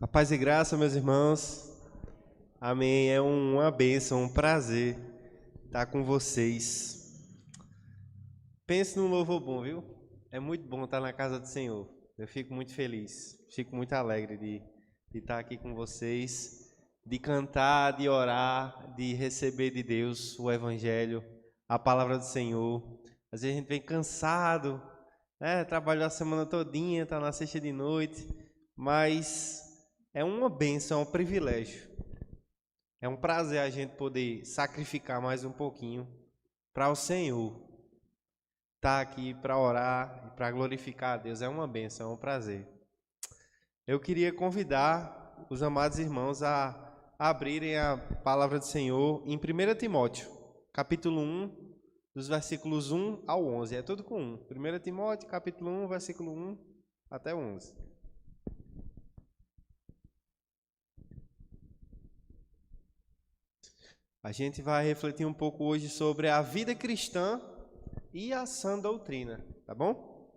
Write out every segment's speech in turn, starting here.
A paz e graça, meus irmãos. Amém. É uma bênção, um prazer estar com vocês. Pense num louvor bom, viu? É muito bom estar na casa do Senhor. Eu fico muito feliz, fico muito alegre de estar aqui com vocês, de cantar, de orar, de receber de Deus o Evangelho, a palavra do Senhor. Às vezes a gente vem cansado, né? Trabalhou a semana todinha, está na sexta de noite, mas é uma bênção, é um privilégio. É um prazer a gente poder sacrificar mais um pouquinho para o Senhor. Estar aqui para orar e para glorificar a Deus é uma bênção, é um prazer. Eu queria convidar os amados irmãos a abrirem a palavra do Senhor em 1 Timóteo, capítulo 1, dos versículos 1 ao 11. É tudo com 1. 1 Timóteo, capítulo 1, versículo 1 até 11. A gente vai refletir um pouco hoje sobre a vida cristã e a sã doutrina, tá bom?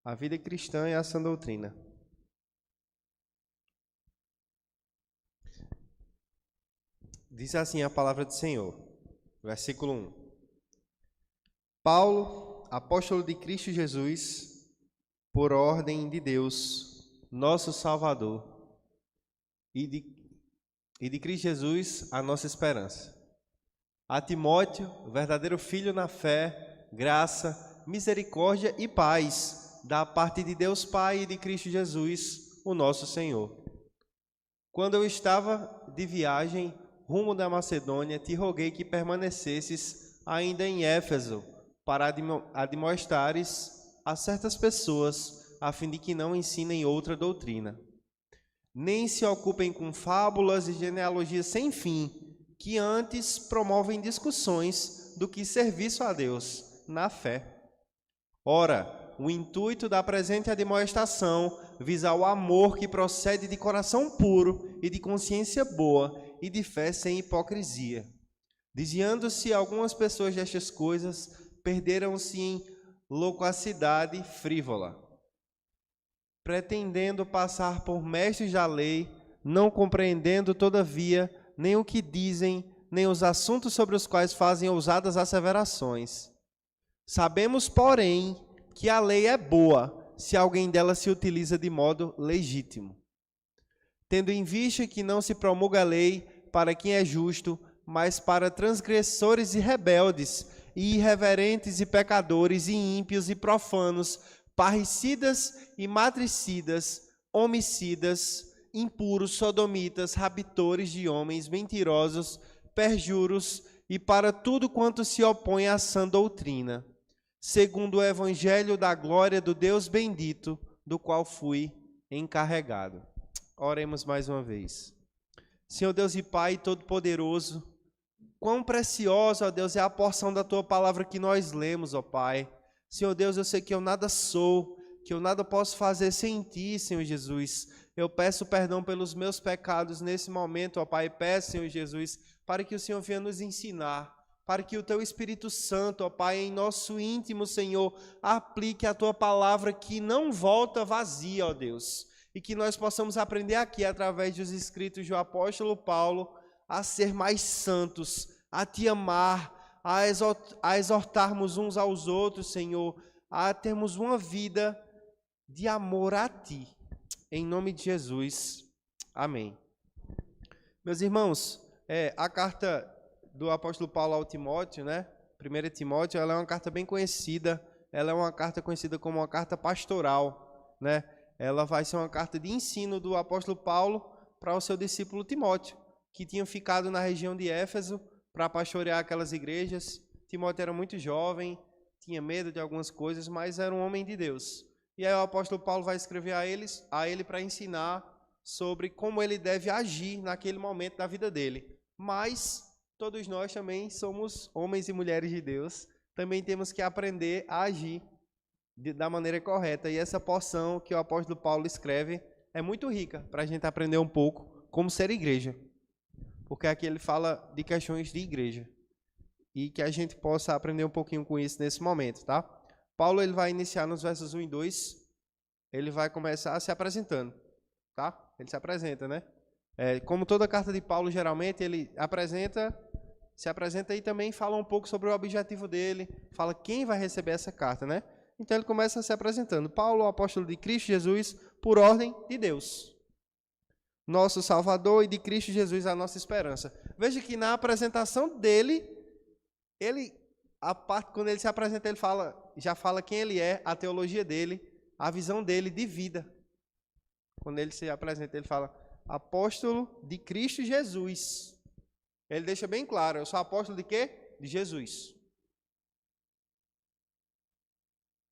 A vida cristã e a sã doutrina. Diz assim a palavra do Senhor, versículo 1. Paulo, apóstolo de Cristo Jesus, por ordem de Deus, nosso Salvador, e de Cristo Jesus, a nossa esperança. A Timóteo, verdadeiro filho na fé, graça, misericórdia e paz, da parte de Deus Pai e de Cristo Jesus, o nosso Senhor. Quando eu estava de viagem rumo da Macedônia, te roguei que permanecesses ainda em Éfeso, para admoestares a certas pessoas, a fim de que não ensinem outra doutrina. Nem se ocupem com fábulas e genealogias sem fim, que antes promovem discussões do que serviço a Deus, na fé. Ora, o intuito da presente admoestação visa o amor que procede de coração puro e de consciência boa e de fé sem hipocrisia. Desviando-se algumas pessoas destas coisas, perderam-se em loquacidade frívola, pretendendo passar por mestres da lei, não compreendendo, todavia, nem o que dizem, nem os assuntos sobre os quais fazem ousadas asseverações. Sabemos, porém, que a lei é boa, se alguém dela se utiliza de modo legítimo. Tendo em vista que não se promulga a lei para quem é justo, mas para transgressores e rebeldes, e irreverentes e pecadores, e ímpios e profanos, parricidas e matricidas, homicidas, impuros, sodomitas, raptores de homens, mentirosos, perjuros, e para tudo quanto se opõe à sã doutrina, segundo o evangelho da glória do Deus bendito, do qual fui encarregado. Oremos mais uma vez. Senhor Deus e Pai Todo-Poderoso, quão preciosa, ó Deus, é a porção da Tua palavra que nós lemos, ó Pai. Senhor Deus, eu sei que eu nada sou, que eu nada posso fazer sem Ti, Senhor Jesus. Eu peço perdão pelos meus pecados nesse momento, ó Pai. Peço, Senhor Jesus, para que o Senhor venha nos ensinar, para que o Teu Espírito Santo, ó Pai, em nosso íntimo, Senhor, aplique a Tua palavra que não volta vazia, ó Deus. E que nós possamos aprender aqui, através dos escritos do apóstolo Paulo, a ser mais santos, a Te amar, a exortarmos uns aos outros, Senhor, a termos uma vida de amor a Ti. Em nome de Jesus. Amém. Meus irmãos, a carta do apóstolo Paulo ao Timóteo, né? 1 Timóteo, ela é uma carta bem conhecida. Ela é uma carta conhecida como uma carta pastoral, né? Ela vai ser uma carta de ensino do apóstolo Paulo para o seu discípulo Timóteo, que tinha ficado na região de Éfeso para pastorear aquelas igrejas. Timóteo era muito jovem, tinha medo de algumas coisas, mas era um homem de Deus. E aí o apóstolo Paulo vai escrever a ele para ensinar sobre como ele deve agir naquele momento da vida dele. Mas todos nós também somos homens e mulheres de Deus, também temos que aprender a agir da maneira correta. E essa porção que o apóstolo Paulo escreve é muito rica para a gente aprender um pouco como ser igreja. Porque aqui ele fala de questões de igreja. E que a gente possa aprender um pouquinho com isso nesse momento, tá? Paulo ele vai iniciar nos versos 1 e 2, ele vai começar se apresentando, tá? Ele se apresenta, né? Como toda carta de Paulo, geralmente, ele se apresenta e também fala um pouco sobre o objetivo dele, fala quem vai receber essa carta, né? Então ele começa se apresentando. Paulo, o apóstolo de Cristo Jesus, por ordem de Deus, nosso Salvador, e de Cristo Jesus, a nossa esperança. Veja que na apresentação dele, quando ele se apresenta, ele já fala quem ele é, a teologia dele, a visão dele de vida. Quando ele se apresenta, ele fala, apóstolo de Cristo Jesus. Ele deixa bem claro, eu sou apóstolo de quê? De Jesus.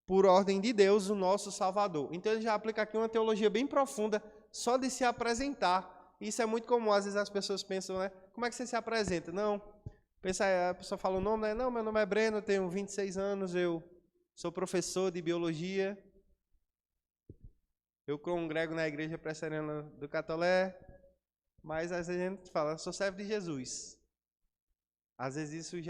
Por ordem de Deus, o nosso Salvador. Então ele já aplica aqui uma teologia bem profunda, só de se apresentar. Isso é muito comum, às vezes as pessoas pensam, né? Como é que você se apresenta? Não, a pessoa fala o nome, né? Não, meu nome é Breno, eu tenho 26 anos, eu sou professor de biologia. Eu congrego na igreja presbiteriana do Catolé, mas às vezes a gente fala, sou servo de Jesus. Às vezes isso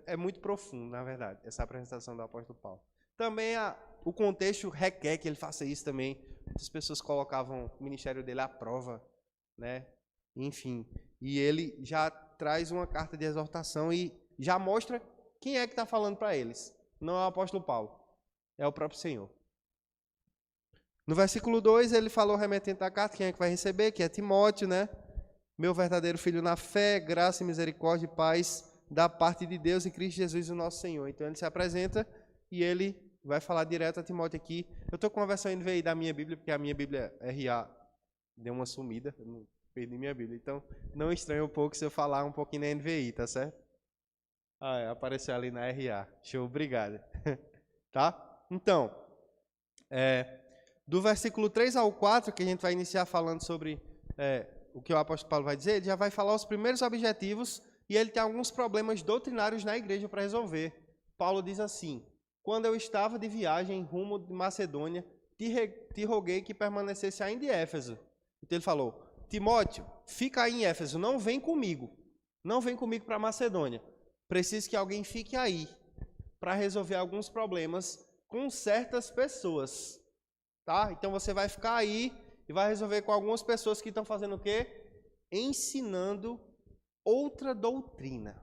é muito profundo, na verdade, essa apresentação do apóstolo Paulo. Também o contexto requer que ele faça isso também. Muitas pessoas colocavam o ministério dele à prova, né? Enfim, e ele já traz uma carta de exortação e já mostra quem é que está falando para eles. Não é o apóstolo Paulo, é o próprio Senhor. No versículo 2, ele falou remetente à carta, quem é que vai receber, que é Timóteo, né? Meu verdadeiro filho na fé, graça e misericórdia e paz da parte de Deus e Cristo Jesus, o nosso Senhor. Então ele se apresenta e ele vai falar direto a Timóteo aqui. Eu estou com uma versão NVI da minha Bíblia, porque a minha Bíblia RA deu uma sumida, eu não perdi minha Bíblia. Então não estranhe um pouco se eu falar um pouquinho na NVI, tá certo? Apareceu ali na RA. Show, obrigado. Tá? Então, do versículo 3 ao 4, que a gente vai iniciar falando sobre o que o apóstolo Paulo vai dizer, ele já vai falar os primeiros objetivos e ele tem alguns problemas doutrinários na igreja para resolver. Paulo diz assim, quando eu estava de viagem rumo de Macedônia, te roguei que permanecesse ainda em Éfeso. Então ele falou, Timóteo, fica aí em Éfeso, não vem comigo para Macedônia. Preciso que alguém fique aí para resolver alguns problemas com certas pessoas. Tá? Então você vai ficar aí e vai resolver com algumas pessoas que estão fazendo o quê? Ensinando outra doutrina.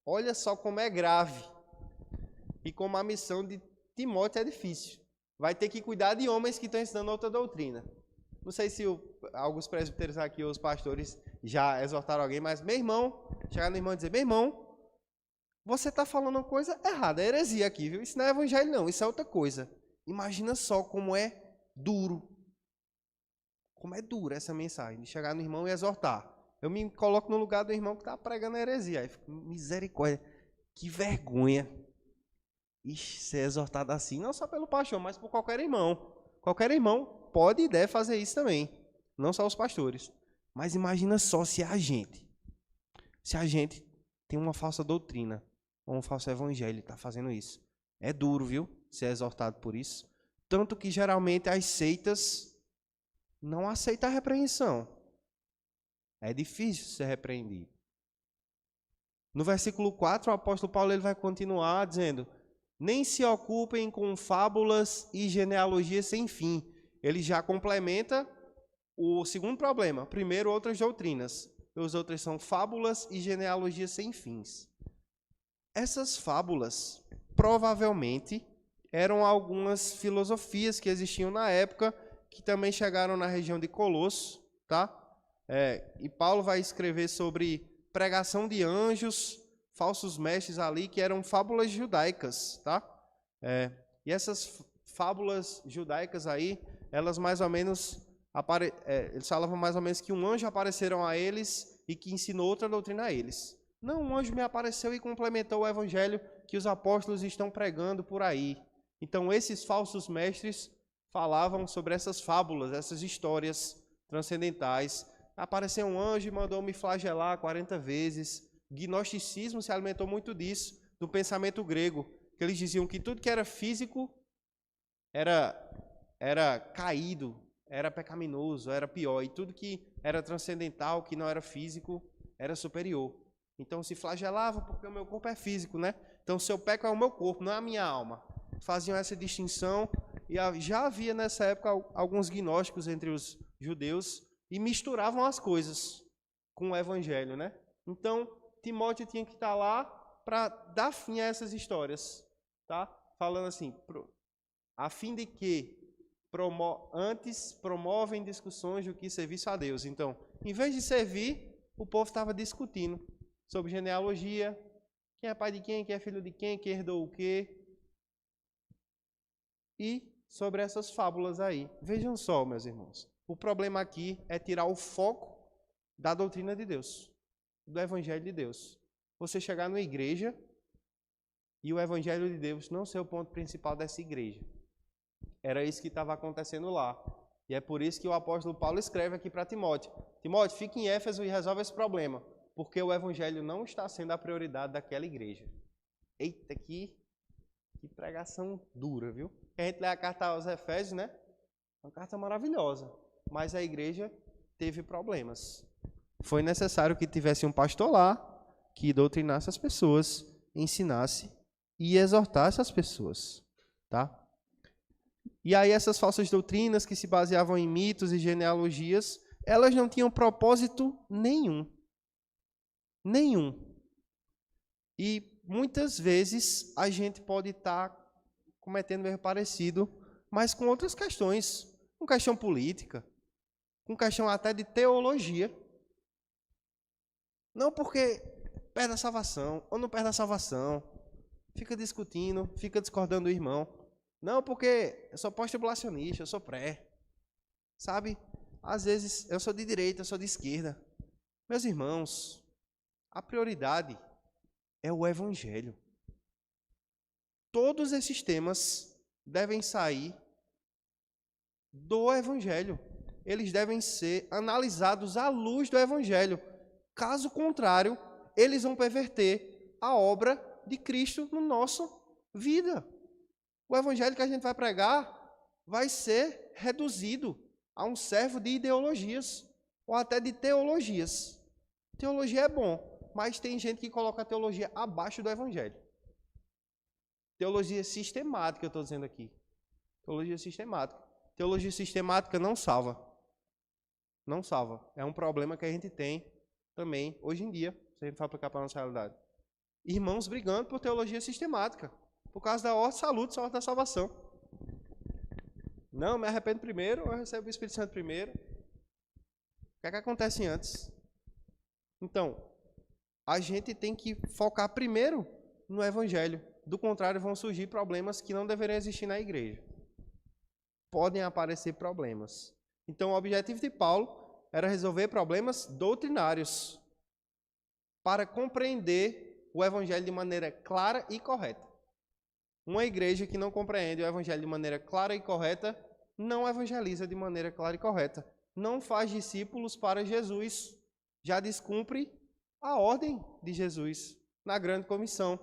Olha só como é grave e como a missão de Timóteo é difícil. Vai ter que cuidar de homens que estão ensinando outra doutrina. Não sei se alguns presbíteros aqui, os pastores, já exortaram alguém, mas meu irmão, chegar no irmão e dizer, meu irmão, você está falando uma coisa errada, é heresia aqui, viu? Isso não é evangelho não, isso é outra coisa. Imagina só como é duro. Como é dura essa mensagem, de chegar no irmão e exortar. Eu me coloco no lugar do irmão que está pregando a heresia. Aí fico, misericórdia, que vergonha. Ixi, ser exortado assim, não só pelo pastor, mas por qualquer irmão. Qualquer irmão pode e deve fazer isso também. Não só os pastores. Mas imagina só se a gente tem uma falsa doutrina, ou um falso evangelho, está fazendo isso. É duro, viu? Ser exortado por isso. Tanto que geralmente as seitas não aceitam a repreensão. É difícil ser repreendido. No versículo 4, o apóstolo Paulo ele vai continuar dizendo, nem se ocupem com fábulas e genealogias sem fim. Ele já complementa o segundo problema. Primeiro, outras doutrinas. Os outros são fábulas e genealogias sem fins. Essas fábulas, provavelmente, eram algumas filosofias que existiam na época, que também chegaram na região de Colosso, tá? E Paulo vai escrever sobre pregação de anjos, falsos mestres ali, que eram fábulas judaicas, tá? E essas fábulas judaicas aí, elas mais ou menos, eles falavam mais ou menos que um anjo apareceram a eles e que ensinou outra doutrina a eles. Não, um anjo me apareceu e complementou o evangelho que os apóstolos estão pregando por aí. Então, esses falsos mestres falavam sobre essas fábulas, essas histórias transcendentais. Apareceu um anjo e mandou me flagelar 40 vezes. O gnosticismo se alimentou muito disso, do pensamento grego, que eles diziam que tudo que era físico era caído, era pecaminoso, era pior, e tudo que era transcendental, que não era físico, era superior. Então se flagelava porque o meu corpo é físico, né? Então se eu peco é o meu corpo, não é a minha alma. faziam essa distinção, e já havia nessa época alguns gnósticos entre os judeus, e misturavam as coisas com o evangelho, né? Então, Timóteo tinha que estar lá para dar fim a essas histórias, tá? Falando assim, a fim de que antes promovem discussões do que serviço a Deus. Então, em vez de servir, o povo estava discutindo sobre genealogia, quem é pai de quem é filho de quem herdou o quê, e sobre essas fábulas aí. Vejam só, meus irmãos, o problema aqui é tirar o foco da doutrina de Deus, do evangelho de Deus. Você chegar numa igreja e o evangelho de Deus não ser o ponto principal dessa igreja. Era isso que estava acontecendo lá. E é por isso que o apóstolo Paulo escreve aqui para Timóteo. Timóteo, fique em Éfeso e resolve esse problema, porque o evangelho não está sendo a prioridade daquela igreja. Eita, que pregação dura, viu? A gente lê a carta aos Efésios, né? Uma carta maravilhosa. Mas a igreja teve problemas. Foi necessário que tivesse um pastor lá, que doutrinasse as pessoas, ensinasse e exortasse as pessoas, tá? E aí essas falsas doutrinas que se baseavam em mitos e genealogias, elas não tinham propósito nenhum. Nenhum. E muitas vezes a gente pode estar cometendo um erro parecido, mas com outras questões, com questão política, com questão até de teologia. Não porque perde a salvação ou não perde a salvação, fica discutindo, fica discordando do irmão. Não porque eu sou pós-tribulacionista, eu sou pré. Sabe? Às vezes eu sou de direita, eu sou de esquerda. Meus irmãos, a prioridade é o evangelho. Todos esses temas devem sair do evangelho. Eles devem ser analisados à luz do evangelho. Caso contrário, eles vão perverter a obra de Cristo na nossa vida. O evangelho que a gente vai pregar vai ser reduzido a um servo de ideologias ou até de teologias. Teologia é bom, mas tem gente que coloca a teologia abaixo do evangelho. Teologia sistemática, eu estou dizendo aqui. Teologia sistemática. Teologia sistemática não salva. Não salva. É um problema que a gente tem também hoje em dia, se a gente for aplicar para a nossa realidade. Irmãos brigando por teologia sistemática, por causa da ordem, saúde, sorte da salvação. Não, me arrependo primeiro, eu recebo o Espírito Santo primeiro. O que é que acontece antes? Então, a gente tem que focar primeiro no evangelho. Do contrário, vão surgir problemas que não deveriam existir na igreja. Podem aparecer problemas. Então, o objetivo de Paulo era resolver problemas doutrinários para compreender o evangelho de maneira clara e correta. Uma igreja que não compreende o evangelho de maneira clara e correta não evangeliza de maneira clara e correta. Não faz discípulos para Jesus. Já descumpre a ordem de Jesus na grande comissão.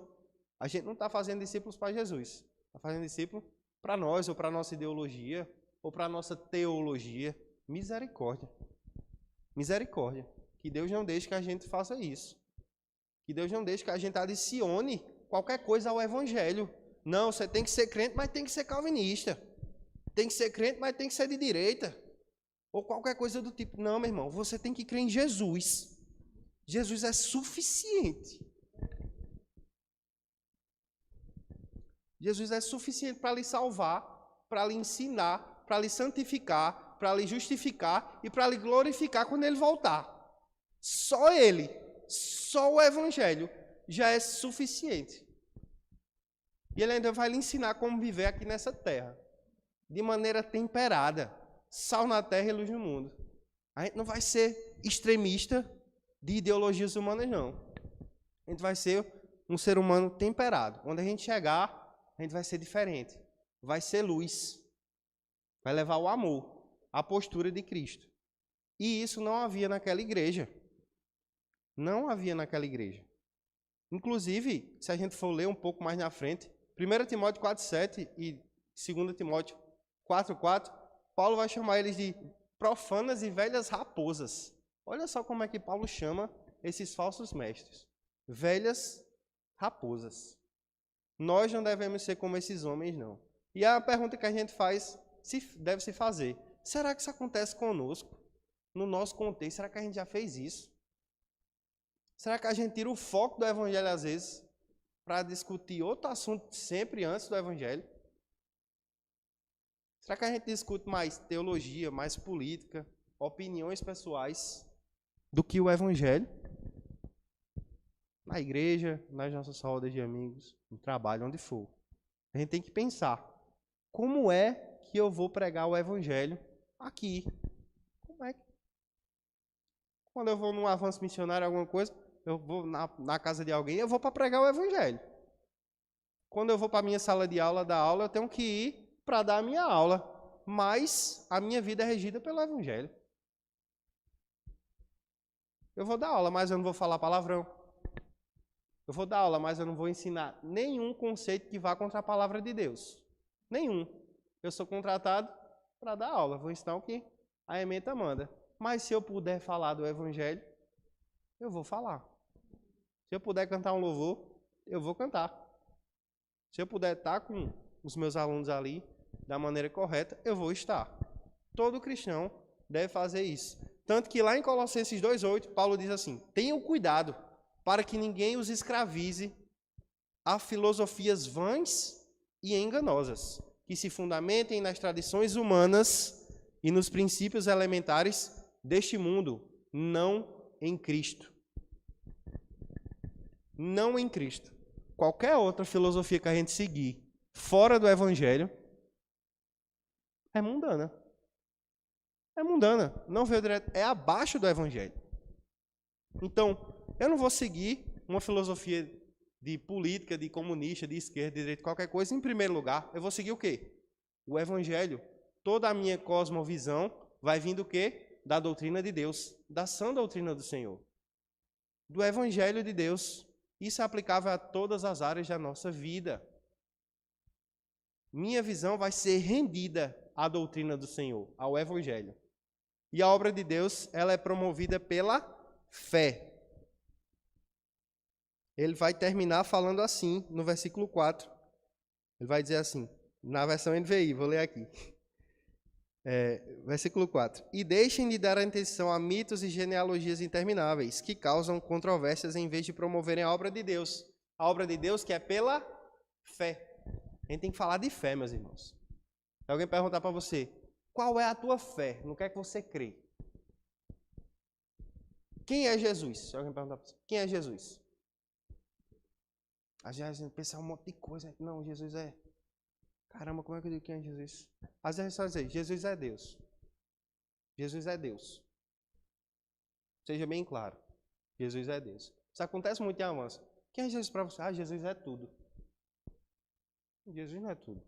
A gente não está fazendo discípulos para Jesus. Está fazendo discípulo para nós, ou para a nossa ideologia, ou para a nossa teologia. Misericórdia. Misericórdia. Que Deus não deixe que a gente faça isso. Que Deus não deixe que a gente adicione qualquer coisa ao evangelho. Não, você tem que ser crente, mas tem que ser calvinista. Tem que ser crente, mas tem que ser de direita. Ou qualquer coisa do tipo. Não, meu irmão, você tem que crer em Jesus. Jesus é suficiente. Jesus é suficiente para lhe salvar, para lhe ensinar, para lhe santificar, para lhe justificar e para lhe glorificar quando ele voltar. Só ele, só o evangelho já é suficiente. E ele ainda vai lhe ensinar como viver aqui nessa terra, de maneira temperada, sal na terra e luz no mundo. A gente não vai ser extremista de ideologias humanas, não. A gente vai ser um ser humano temperado. Quando a gente chegar, a gente vai ser diferente. Vai ser luz. Vai levar o amor, a postura de Cristo. E isso não havia naquela igreja. Não havia naquela igreja. Inclusive, se a gente for ler um pouco mais na frente, 1 Timóteo 4,7 e 2 Timóteo 4,4, Paulo vai chamar eles de profanas e velhas raposas. Olha só como é que Paulo chama esses falsos mestres. Velhas raposas. Nós não devemos ser como esses homens, não. E a pergunta que a gente deve se fazer: será que isso acontece conosco? No nosso contexto, será que a gente já fez isso? Será que a gente tira o foco do Evangelho, às vezes, para discutir outro assunto sempre antes do Evangelho? Será que a gente discute mais teologia, mais política, opiniões pessoais, do que o Evangelho? Na igreja, nas nossas rodas de amigos, no trabalho, onde for. A gente tem que pensar: como é que eu vou pregar o Evangelho aqui? Como é que... Quando eu vou num avanço missionário, alguma coisa, eu vou na casa de alguém, eu vou para pregar o Evangelho. Quando eu vou para a minha sala de aula, dar aula, eu tenho que ir para dar a minha aula. Mas a minha vida é regida pelo Evangelho. Eu vou dar aula, mas eu não vou falar palavrão. Eu vou dar aula, mas eu não vou ensinar nenhum conceito que vá contra a palavra de Deus. Nenhum. Eu sou contratado para dar aula. Vou ensinar o que a ementa manda. Mas se eu puder falar do Evangelho, eu vou falar. Se eu puder cantar um louvor, eu vou cantar. Se eu puder estar com os meus alunos ali da maneira correta, eu vou estar. Todo cristão deve fazer isso. Tanto que lá em Colossenses 2,8, Paulo diz assim: tenham cuidado para que ninguém os escravize a filosofias vãs e enganosas, que se fundamentem nas tradições humanas e nos princípios elementares deste mundo, não em Cristo. Não em Cristo. Qualquer outra filosofia que a gente seguir fora do Evangelho é mundana. É mundana. Não veio direto, é abaixo do Evangelho. Então, eu não vou seguir uma filosofia de política, de comunista, de esquerda, de direita, qualquer coisa. Em primeiro lugar, eu vou seguir o quê? O Evangelho. Toda a minha cosmovisão vai vir do quê? Da doutrina de Deus, da sã doutrina do Senhor. Do Evangelho de Deus. Isso é aplicável a todas as áreas da nossa vida. Minha visão vai ser rendida à doutrina do Senhor, ao Evangelho. E a obra de Deus, ela é promovida pela fé. Ele vai terminar falando assim, no versículo 4. Ele vai dizer assim, na versão NVI, vou ler aqui. Versículo 4. E deixem de dar atenção a mitos e genealogias intermináveis, que causam controvérsias em vez de promoverem a obra de Deus. A obra de Deus que é pela fé. A gente tem que falar de fé, meus irmãos. Se alguém perguntar para você, qual é a tua fé? No que é que você crê? Quem é Jesus? Se alguém perguntar para você, quem é Jesus? Às vezes a gente pensa um monte de coisa. Não, Jesus é... Caramba, como é que eu digo quem é Jesus? Às vezes só dizer, Jesus é Deus. Jesus é Deus. Seja bem claro. Jesus é Deus. Isso acontece muito em avanço. Quem é Jesus para você? Ah, Jesus é tudo. Jesus não é tudo.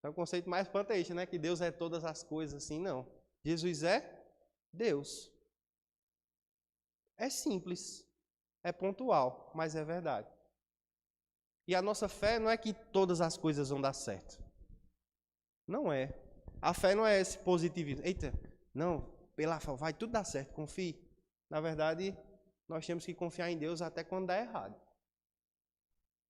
É um conceito mais panteísta, né? Que Deus é todas as coisas, assim, não. Jesus é Deus. É simples. É pontual, mas é verdade. E a nossa fé não é que todas as coisas vão dar certo. Não é. A fé não é esse positivismo. Eita, não, pela fé vai tudo dar certo, confie. Na verdade, nós temos que confiar em Deus até quando dá errado.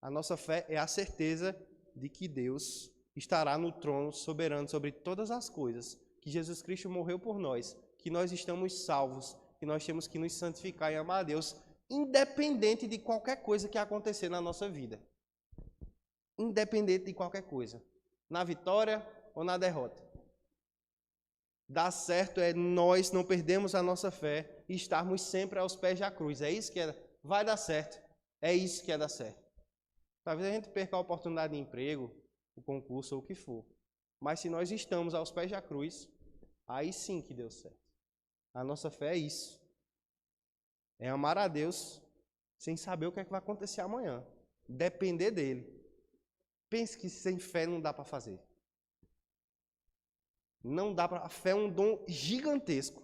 A nossa fé é a certeza de que Deus estará no trono soberano sobre todas as coisas, que Jesus Cristo morreu por nós, que nós estamos salvos, que nós temos que nos santificar e amar a Deus, independente de qualquer coisa que acontecer na nossa vida. Independente de qualquer coisa. Na vitória ou na derrota. Dar certo é nós não perdermos a nossa fé e estarmos sempre aos pés da cruz. É isso que vai dar certo. É isso que é dar certo. Talvez a gente perca a oportunidade de emprego, o concurso ou o que for. Mas se nós estamos aos pés da cruz, aí sim que deu certo. A nossa fé é isso. É amar a Deus sem saber o que é que vai acontecer amanhã. Depender dele. Pense que sem fé não dá para fazer. Não dá para. A fé é um dom gigantesco,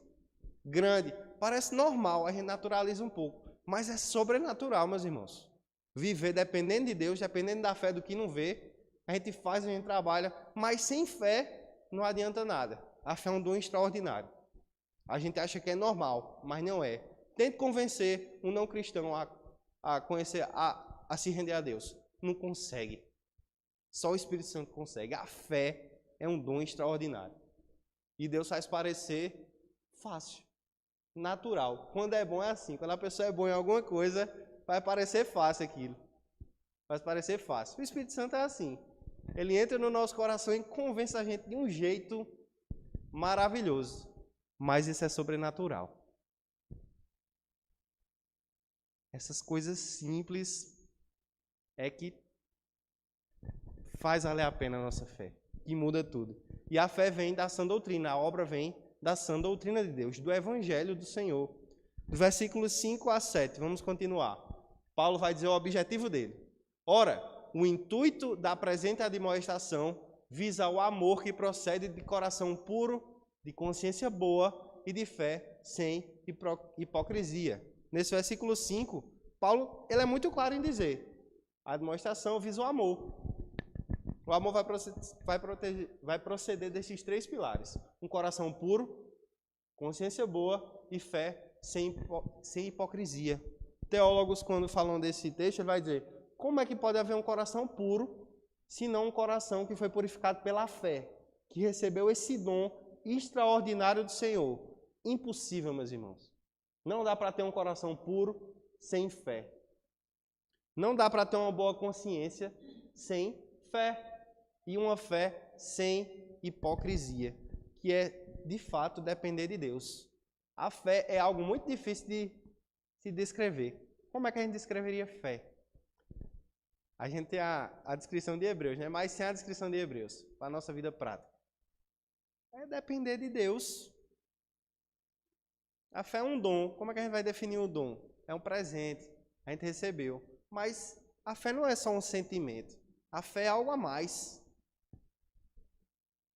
grande. Parece normal, a gente naturaliza um pouco, mas é sobrenatural, meus irmãos. Viver dependendo de Deus, dependendo da fé do que não vê, a gente faz, a gente trabalha, mas sem fé não adianta nada. A fé é um dom extraordinário. A gente acha que é normal, mas não é. Tente convencer um não cristão a conhecer, a se render a Deus. não consegue. Só o Espírito Santo consegue. A fé é um dom extraordinário. E Deus faz parecer fácil, natural. Quando é bom é assim. Quando a pessoa é boa em alguma coisa, vai parecer fácil aquilo. Vai parecer fácil. O Espírito Santo é assim. Ele entra no nosso coração e convence a gente de um jeito maravilhoso. Mas isso é sobrenatural. Essas coisas simples é que faz valer a pena a nossa fé. Que muda tudo. E a fé vem da sã doutrina. A obra vem da sã doutrina de Deus, do Evangelho do Senhor. Do versículos 5 a 7. Vamos continuar. Paulo vai dizer o objetivo dele. Ora, o intuito da presente admoestação visa o amor que procede de coração puro, de consciência boa e de fé sem hipocrisia. Nesse versículo 5, Paulo ele é muito claro em dizer: a admoestação visa o amor. O amor vai proceder desses três pilares: um coração puro, consciência boa e fé sem hipocrisia. Teólogos, quando falam desse texto, ele vai dizer: como é que pode haver um coração puro, se não um coração que foi purificado pela fé, que recebeu esse dom extraordinário do Senhor? Impossível, meus irmãos. Não dá para ter um coração puro sem fé. Não dá para ter uma boa consciência sem fé. E uma fé sem hipocrisia, que é, de fato, depender de Deus. A fé é algo muito difícil de se descrever. Como é que a gente descreveria fé? A gente tem a descrição de Hebreus, né? Mas sem a descrição de Hebreus, para a nossa vida prática. É depender de Deus. A fé é um dom. Como é que a gente vai definir o dom? É um presente. A gente recebeu. Mas a fé não é só um sentimento. A fé é algo a mais.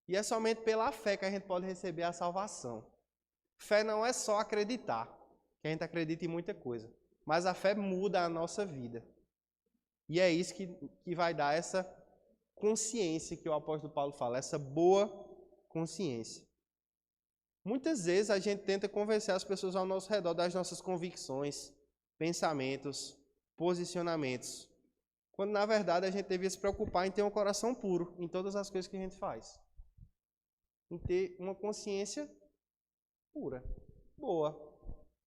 E é somente pela fé que a gente pode receber a salvação. Fé não é só acreditar, que a gente acredita em muita coisa. Mas a fé muda a nossa vida. E é isso que vai dar essa consciência que o apóstolo Paulo fala, essa boa consciência. Muitas vezes a gente tenta convencer as pessoas ao nosso redor das nossas convicções, pensamentos, posicionamentos, quando na verdade a gente devia se preocupar em ter um coração puro em todas as coisas que a gente faz. Em ter uma consciência pura, boa.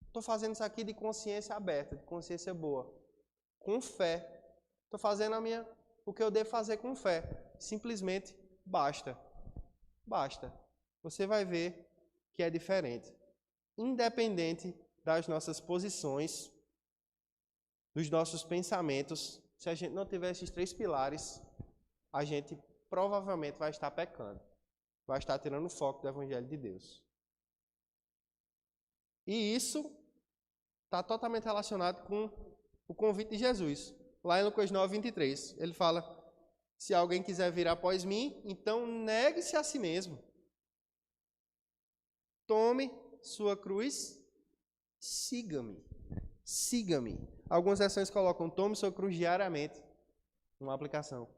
Estou fazendo isso aqui de consciência aberta, de consciência boa, com fé. Estou fazendo o que eu devo fazer com fé. Simplesmente basta. Basta. Você vai ver que é diferente. Independente das nossas posições, dos nossos pensamentos, se a gente não tiver esses três pilares, a gente provavelmente vai estar pecando. Vai estar tirando o foco do Evangelho de Deus. E isso está totalmente relacionado com o convite de Jesus. Lá em Lucas 9, 23, ele fala: se alguém quiser vir após mim, então negue-se a si mesmo. Tome sua cruz, siga-me. Siga-me. Algumas versões colocam: tome sua cruz diariamente. Uma aplicação.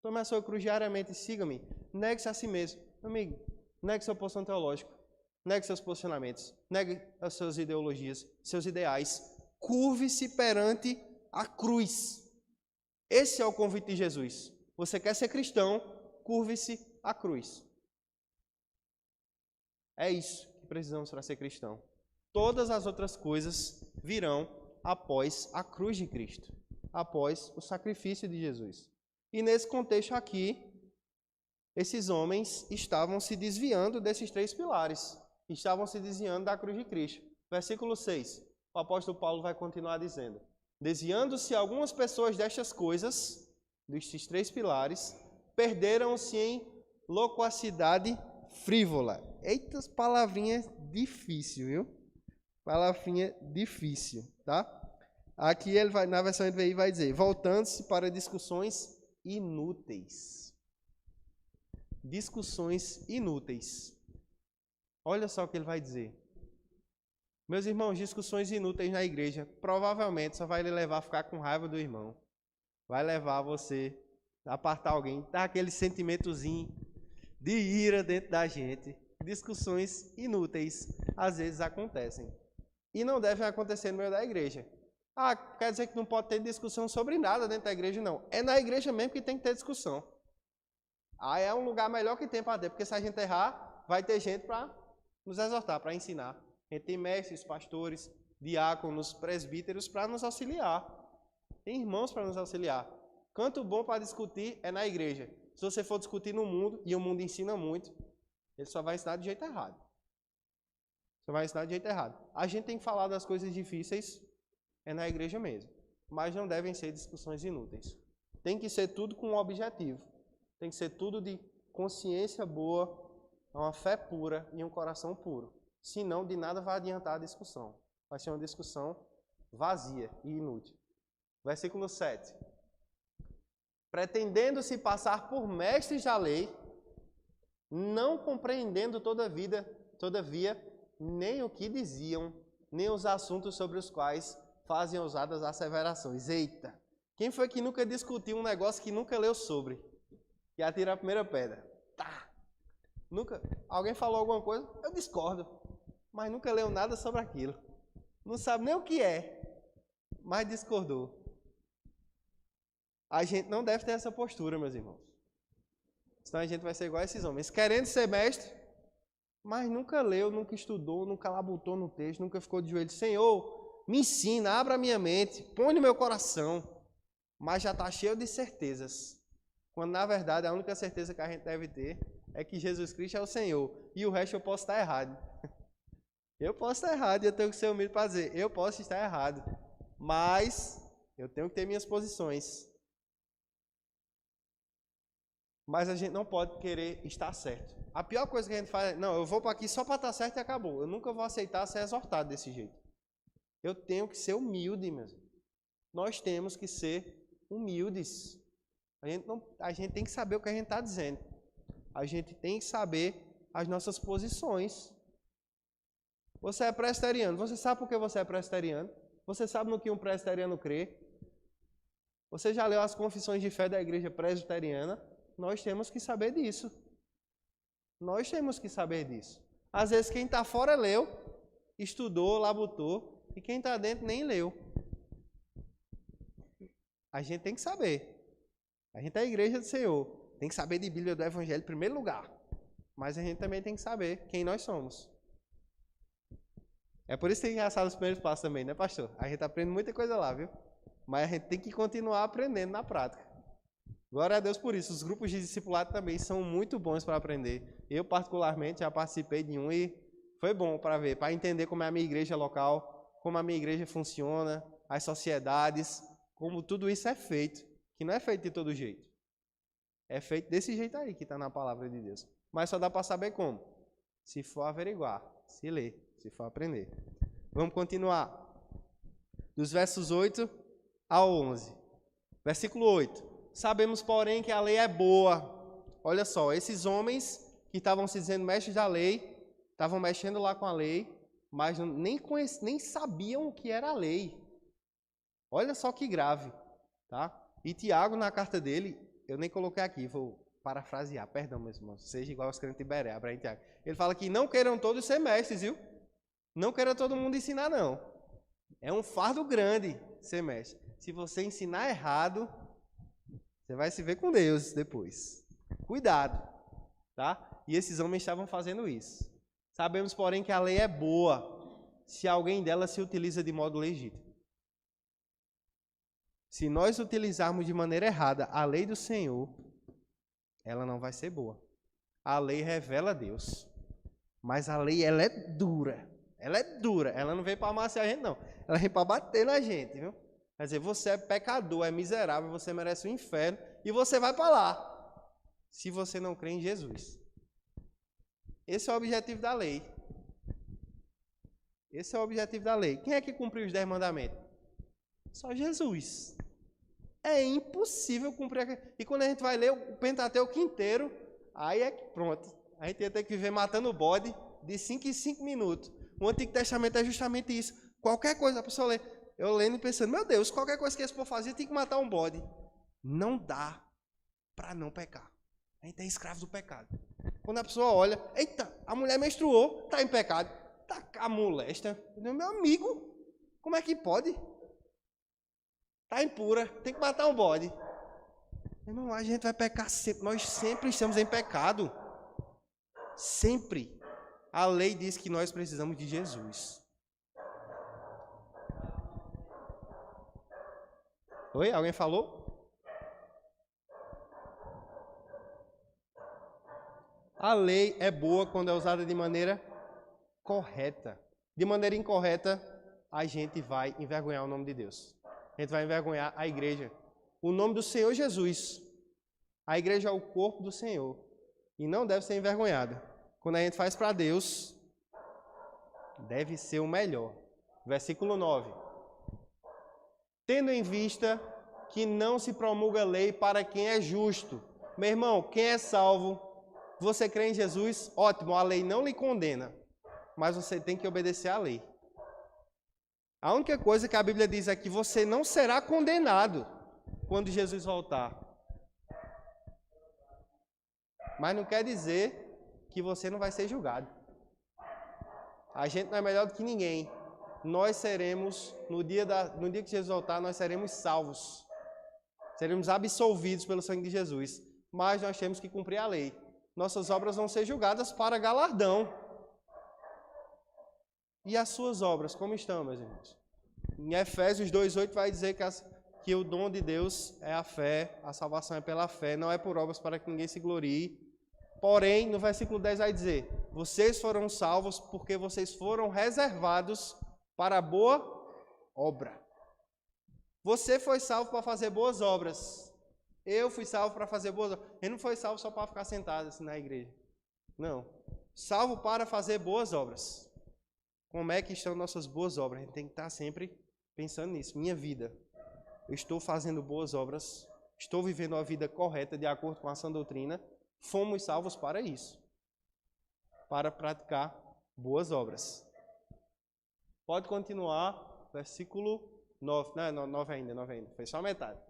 Tome a sua cruz diariamente e siga-me. Negue-se a si mesmo. Amigo, negue sua posição teológica. Negue seus posicionamentos. Negue as suas ideologias, seus ideais. Curve-se perante a cruz. Esse é o convite de Jesus. Você quer ser cristão? Curve-se à cruz. É isso que precisamos para ser cristão. Todas as outras coisas virão após a cruz de Cristo, após o sacrifício de Jesus. E nesse contexto aqui, esses homens estavam se desviando desses três pilares, estavam se desviando da cruz de Cristo. Versículo 6, o apóstolo Paulo vai continuar dizendo: desviando-se algumas pessoas destas coisas, destes três pilares, perderam-se em loquacidade frívola. Eita, palavrinha difícil, viu? Palavrinha difícil, tá? Aqui ele vai, na versão NVI vai dizer: voltando-se para discussões inúteis. Discussões inúteis. Olha só o que ele vai dizer. Meus irmãos, discussões inúteis na igreja provavelmente só vai lhe levar a ficar com raiva do irmão. Vai levar você a apartar alguém, dar aquele sentimentozinho de ira dentro da gente. Discussões inúteis às vezes acontecem. E não devem acontecer no meio da igreja. Ah, quer dizer que não pode ter discussão sobre nada dentro da igreja, não. É na igreja mesmo que tem que ter discussão. Aí é um lugar melhor que tem para ter, porque se a gente errar, vai ter gente para nos exortar, para ensinar. A gente tem mestres, pastores, diáconos, presbíteros para nos auxiliar. Tem irmãos para nos auxiliar. Canto bom para discutir é na igreja. Se você for discutir no mundo, e o mundo ensina muito, ele só vai ensinar de jeito errado. Só vai ensinar de jeito errado. A gente tem que falar das coisas difíceis, é na igreja mesmo. Mas não devem ser discussões inúteis. Tem que ser tudo com um objetivo. Tem que ser tudo de consciência boa, uma fé pura e um coração puro. Senão, de nada vai adiantar a discussão. Vai ser uma discussão vazia e inútil. Versículo 7. Pretendendo se passar por mestres da lei, não compreendendo todavia, nem o que diziam, nem os assuntos sobre os quais fazem ousadas asseverações. Eita! Quem foi que nunca discutiu um negócio que nunca leu sobre? Que atira a primeira pedra. Tá! Nunca. Alguém falou alguma coisa? Eu discordo. Mas nunca leu nada sobre aquilo. Não sabe nem o que é, mas discordou. A gente não deve ter essa postura, meus irmãos. Senão a gente vai ser igual a esses homens, querendo ser mestre, mas nunca leu, nunca estudou, nunca labutou no texto, nunca ficou de joelhos. Senhor, me ensina, abra a minha mente, põe no meu coração. Mas já está cheio de certezas. Quando, na verdade, a única certeza que a gente deve ter é que Jesus Cristo é o Senhor. E o resto eu posso estar errado. Eu posso estar errado e eu tenho que ser humilde para dizer, eu posso estar errado. Mas eu tenho que ter minhas posições. Mas a gente não pode querer estar certo. A pior coisa que a gente faz é, não, eu vou para aqui só para estar certo e acabou. Eu nunca vou aceitar ser exortado desse jeito. Eu tenho que ser humilde mesmo. Nós temos que ser humildes. A gente tem que saber o que a gente está dizendo. A gente tem que saber as nossas posições. Você é presbiteriano. Você sabe por que você é presbiteriano? Você sabe no que um presbiteriano crê? Você já leu as confissões de fé da igreja presbiteriana? Nós temos que saber disso. Nós temos que saber disso. Às vezes quem está fora leu, estudou, labutou, e quem está dentro nem leu. A gente tem que saber. A gente é a igreja do Senhor. Tem que saber de Bíblia do Evangelho em primeiro lugar. Mas a gente também tem que saber quem nós somos. É por isso que tem engraçado os primeiros passos também, né, pastor? A gente aprende muita coisa lá, viu? Mas a gente tem que continuar aprendendo na prática. Glória a Deus por isso. Os grupos de discipulado também são muito bons para aprender. Eu, particularmente, já participei de um e foi bom para ver, para entender como é a minha igreja local, como a minha igreja funciona, as sociedades, como tudo isso é feito. Que não é feito de todo jeito. É feito desse jeito aí que está na palavra de Deus. Mas só dá para saber como. Se for averiguar, se ler, se for aprender. Vamos continuar. Dos versos 8 ao 11. Versículo 8. Sabemos, porém, que a lei é boa. Olha só, esses homens que estavam se dizendo mestres da lei, estavam mexendo lá com a lei, mas nem sabiam o que era a lei. Olha só que grave, tá? E Tiago, na carta dele, eu nem coloquei aqui, vou parafrasear, perdão, meus irmãos, seja igual aos crentes de Berea, Abraão e Tiago. Ele fala que não queiram todos ser mestres, viu? Não queira todo mundo ensinar, não. É um fardo grande ser mestre. Se você ensinar errado, você vai se ver com Deus depois. Cuidado, tá? E esses homens estavam fazendo isso. Sabemos, porém, que a lei é boa se alguém dela se utiliza de modo legítimo. Se nós utilizarmos de maneira errada a lei do Senhor, ela não vai ser boa. A lei revela Deus. Mas a lei, ela é dura. Ela é dura. Ela não vem para amaciar a gente, não. Ela vem para bater na gente, viu? Quer dizer, você é pecador, é miserável, você merece o inferno e você vai para lá. Se você não crê em Jesus. Esse é o objetivo da lei. Esse é o objetivo da lei. Quem é que cumpriu os 10 mandamentos? Só Jesus. É impossível cumprir. E quando a gente vai ler o Pentateuco inteiro, aí é que pronto. A gente ia ter que viver matando o bode de 5 em 5 minutos. O Antigo Testamento é justamente isso. Qualquer coisa, a pessoa lê. Eu lendo e pensando, meu Deus, qualquer coisa que esse povo fazia, tem que matar um bode. Não dá para não pecar. A gente é escravo do pecado. Quando a pessoa olha, eita, a mulher menstruou, está em pecado. Tá a molesta. Meu amigo, como é que pode? Está impura, tem que matar um bode. Irmão, a gente vai pecar sempre. Nós sempre estamos em pecado. Sempre. A lei diz que nós precisamos de Jesus. Oi? Alguém falou? A lei é boa quando é usada de maneira correta. De maneira incorreta, a gente vai envergonhar o nome de Deus. A gente vai envergonhar a igreja. O nome do Senhor Jesus. A igreja é o corpo do Senhor. E não deve ser envergonhada. Quando a gente faz para Deus, deve ser o melhor. Versículo 9. Tendo em vista que não se promulga lei para quem é justo. Meu irmão, quem é salvo, você crê em Jesus, ótimo, a lei não lhe condena. Mas você tem que obedecer à lei. A única coisa que a Bíblia diz é que você não será condenado quando Jesus voltar. Mas não quer dizer que você não vai ser julgado. A gente não é melhor do que ninguém. Nós seremos, no dia que Jesus voltar, nós seremos salvos. Seremos absolvidos pelo sangue de Jesus. Mas nós temos que cumprir a lei. Nossas obras vão ser julgadas para galardão. E as suas obras, como estão, meus irmãos? Em Efésios 2,8 vai dizer que o dom de Deus é a fé, a salvação é pela fé, não é por obras para que ninguém se glorie. Porém, no versículo 10 vai dizer, vocês foram salvos porque vocês foram reservados para a boa obra. Você foi salvo para fazer boas obras. Eu fui salvo para fazer boas obras. Ele não foi salvo só para ficar sentado assim na igreja. Não. Salvo para fazer boas obras. Como é que estão nossas boas obras? A gente tem que estar sempre pensando nisso. Minha vida. Eu estou fazendo boas obras. Estou vivendo a vida correta de acordo com a sã doutrina. Fomos salvos para isso. Para praticar boas obras. Pode continuar. Versículo 9. Não, 9 ainda. Foi só a metade.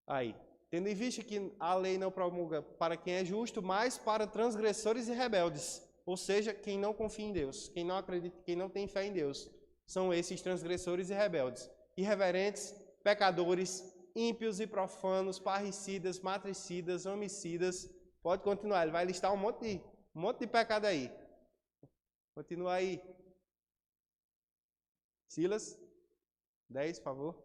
Aí. Tendo em vista que a lei não promulga para quem é justo, mas para transgressores e rebeldes. Ou seja, quem não confia em Deus, quem não acredita, quem não tem fé em Deus. São esses transgressores e rebeldes. Irreverentes, pecadores, ímpios e profanos, parricidas, matricidas, homicidas. Pode continuar, ele vai listar um monte de pecado aí. Continua aí. Silas, 10, por favor.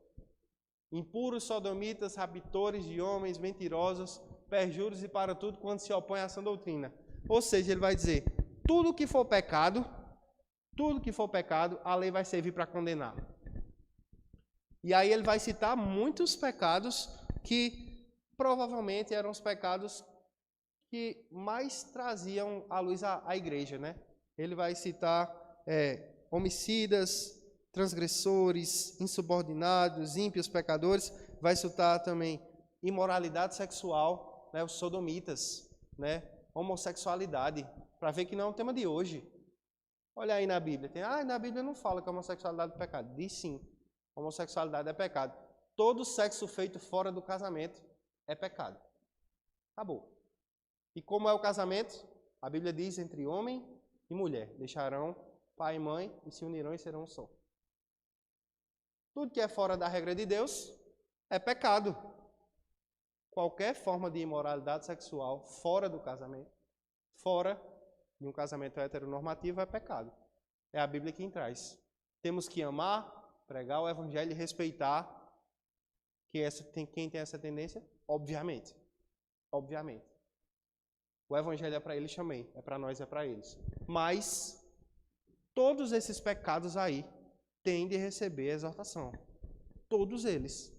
Impuros, sodomitas, raptores de homens, mentirosos, perjuros e para tudo quando se opõe à sã doutrina. Ou seja, ele vai dizer, tudo que for pecado, a lei vai servir para condenar. E aí ele vai citar muitos pecados que provavelmente eram os pecados que mais traziam à luz a igreja, né? Ele vai citar homicidas, transgressores, insubordinados, ímpios, pecadores. Vai citar também imoralidade sexual, né? Os sodomitas, né? Homossexualidade, para ver que não é um tema de hoje. Olha aí na Bíblia. Na Bíblia não fala que a homossexualidade é pecado. Diz sim. Homossexualidade é pecado. Todo sexo feito fora do casamento é pecado. Acabou. E como é o casamento? A Bíblia diz entre homem e mulher. Deixarão pai e mãe e se unirão e serão um só. Tudo que é fora da regra de Deus é pecado. Qualquer forma de imoralidade sexual fora do casamento, fora de um casamento heteronormativo, é pecado. É a Bíblia quem traz. Temos que amar, pregar o evangelho e respeitar quem tem essa tendência, obviamente. Obviamente. O evangelho é para eles também, é para nós, é para eles. Mas todos esses pecados aí têm de receber exortação. Todos eles.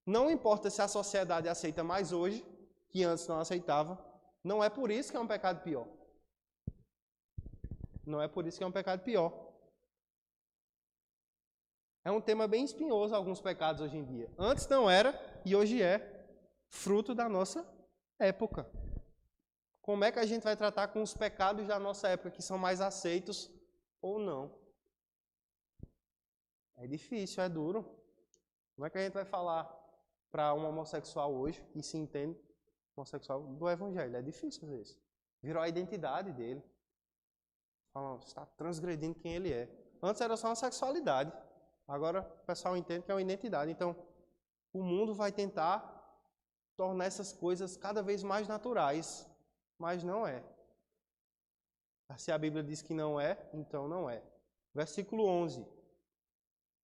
Não importa se a sociedade aceita mais hoje, que antes não aceitava, não é por isso que é um pecado pior. Não é por isso que é um pecado pior. É um tema bem espinhoso alguns pecados hoje em dia. Antes não era e hoje é fruto da nossa época. Como é que a gente vai tratar com os pecados da nossa época que são mais aceitos ou não? É difícil, é duro. Como é que a gente vai falar para um homossexual hoje, que se entende homossexual, do evangelho? É difícil às vezes. Virou a identidade dele. Você está transgredindo quem ele é. Antes era só uma sexualidade. Agora o pessoal entende que é uma identidade. Então, O mundo vai tentar tornar essas coisas cada vez mais naturais, mas não é. Se a Bíblia diz que não é, então não é. Versículo 11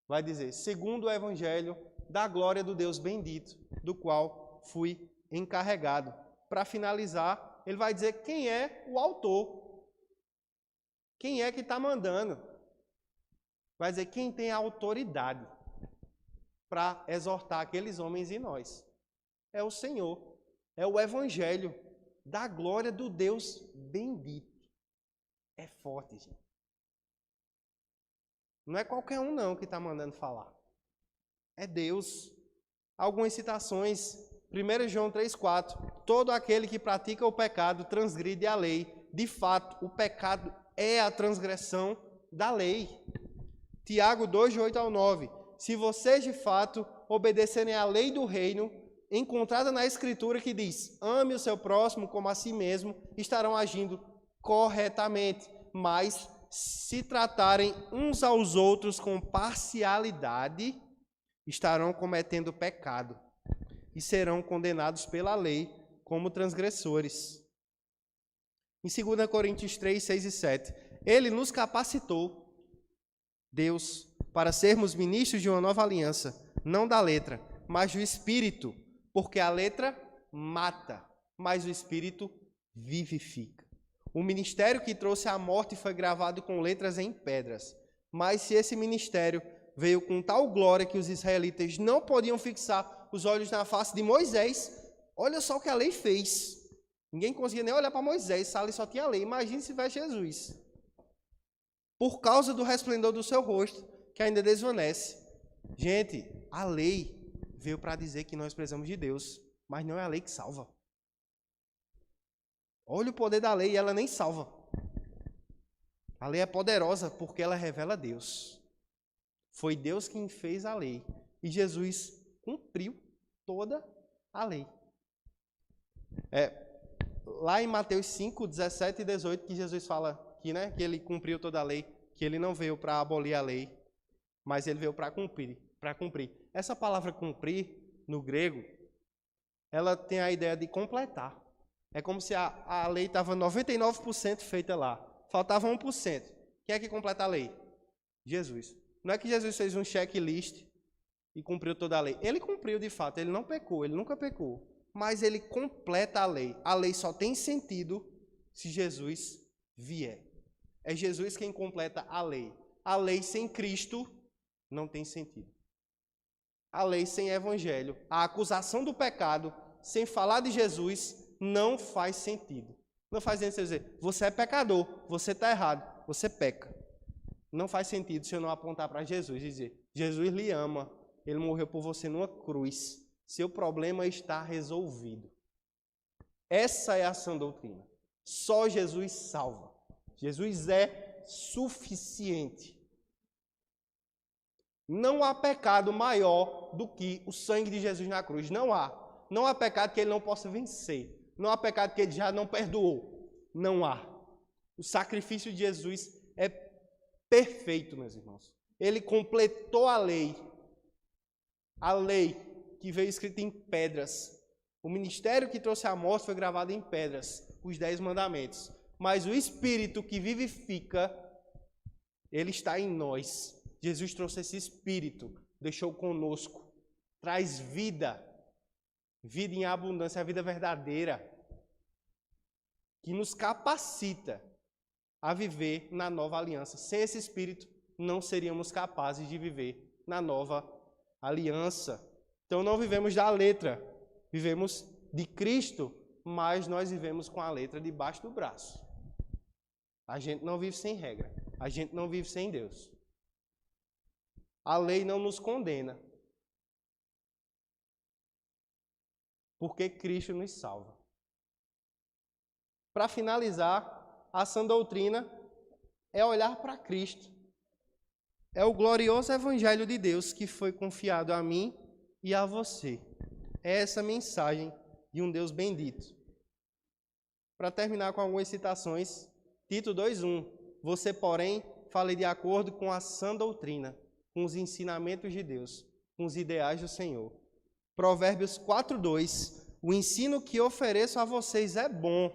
vai dizer: segundo o Evangelho da glória do Deus bendito, do qual fui encarregado. Para finalizar, ele vai dizer quem é o autor. Quem é que está mandando? Vai dizer quem tem a autoridade para exortar aqueles homens e nós. É o Senhor. É o Evangelho da glória do Deus bendito. É forte, gente. Não é qualquer um não que está mandando falar. É Deus. Algumas citações. 1 João 3,4. Todo aquele que pratica o pecado transgride a lei. De fato, o pecado é a transgressão da lei. Tiago 2, de 8 ao 9. Se vocês de fato obedecerem à lei do reino, encontrada na Escritura que diz: ame o seu próximo como a si mesmo, estarão agindo corretamente. Mas se tratarem uns aos outros com parcialidade, estarão cometendo pecado e serão condenados pela lei como transgressores. Em 2 Coríntios 3, 6 e 7, ele nos capacitou, Deus, para sermos ministros de uma nova aliança, não da letra, mas do Espírito, porque a letra mata, mas o Espírito vivifica. O ministério que trouxe a morte foi gravado com letras em pedras, mas se esse ministério veio com tal glória que os israelitas não podiam fixar os olhos na face de Moisés, olha só o que a lei fez. Ninguém conseguia nem olhar para Moisés, ali só tinha a lei. Imagine se tivesse Jesus. Por causa do resplendor do seu rosto, que ainda desvanece. Gente, a lei veio para dizer que nós precisamos de Deus, mas não é a lei que salva. Olha o poder da lei, ela nem salva. A lei é poderosa porque ela revela Deus. Foi Deus quem fez a lei. E Jesus cumpriu toda a lei. Lá em Mateus 5, 17 e 18, que Jesus fala que ele cumpriu toda a lei, que ele não veio para abolir a lei, mas ele veio para cumprir. Essa palavra cumprir, no grego, ela tem a ideia de completar. É como se a lei estava 99% feita lá. Faltava 1%. Quem é que completa a lei? Jesus. Não é que Jesus fez um checklist e cumpriu toda a lei. Ele cumpriu de fato, ele não pecou, ele nunca pecou. Mas ele completa a lei. A lei só tem sentido se Jesus vier. É Jesus quem completa a lei. A lei sem Cristo não tem sentido. A lei sem evangelho, a acusação do pecado, sem falar de Jesus, não faz sentido. Não faz sentido dizer, você é pecador, você está errado, você peca. Não faz sentido se eu não apontar para Jesus e dizer, Jesus lhe ama, ele morreu por você numa cruz. Seu problema está resolvido. Essa é a sã doutrina. Só Jesus salva. Jesus é suficiente. Não há pecado maior do que o sangue de Jesus na cruz. Não há. Não há pecado que ele não possa vencer. Não há pecado que ele já não perdoou. Não há. O sacrifício de Jesus é perfeito, meus irmãos. Ele completou a lei. A lei que veio escrita em pedras. O ministério que trouxe a morte foi gravado em pedras, os 10 mandamentos. Mas o Espírito que vivifica, ele está em nós. Jesus trouxe esse Espírito, deixou conosco, traz vida, vida em abundância, a vida verdadeira, que nos capacita a viver na nova aliança. Sem esse Espírito, não seríamos capazes de viver na nova aliança. Então não vivemos da letra, vivemos de Cristo, mas nós vivemos com a letra debaixo do braço. A gente não vive sem regra, a gente não vive sem Deus. A lei não nos condena, porque Cristo nos salva. Para finalizar, a sã doutrina é olhar para Cristo. É o glorioso Evangelho de Deus que foi confiado a mim e a você. É essa mensagem de um Deus bendito. Para terminar com algumas citações, Tito 2:1. Você, porém, fale de acordo com a sã doutrina, com os ensinamentos de Deus, com os ideais do Senhor. Provérbios 4:2. O ensino que ofereço a vocês é bom,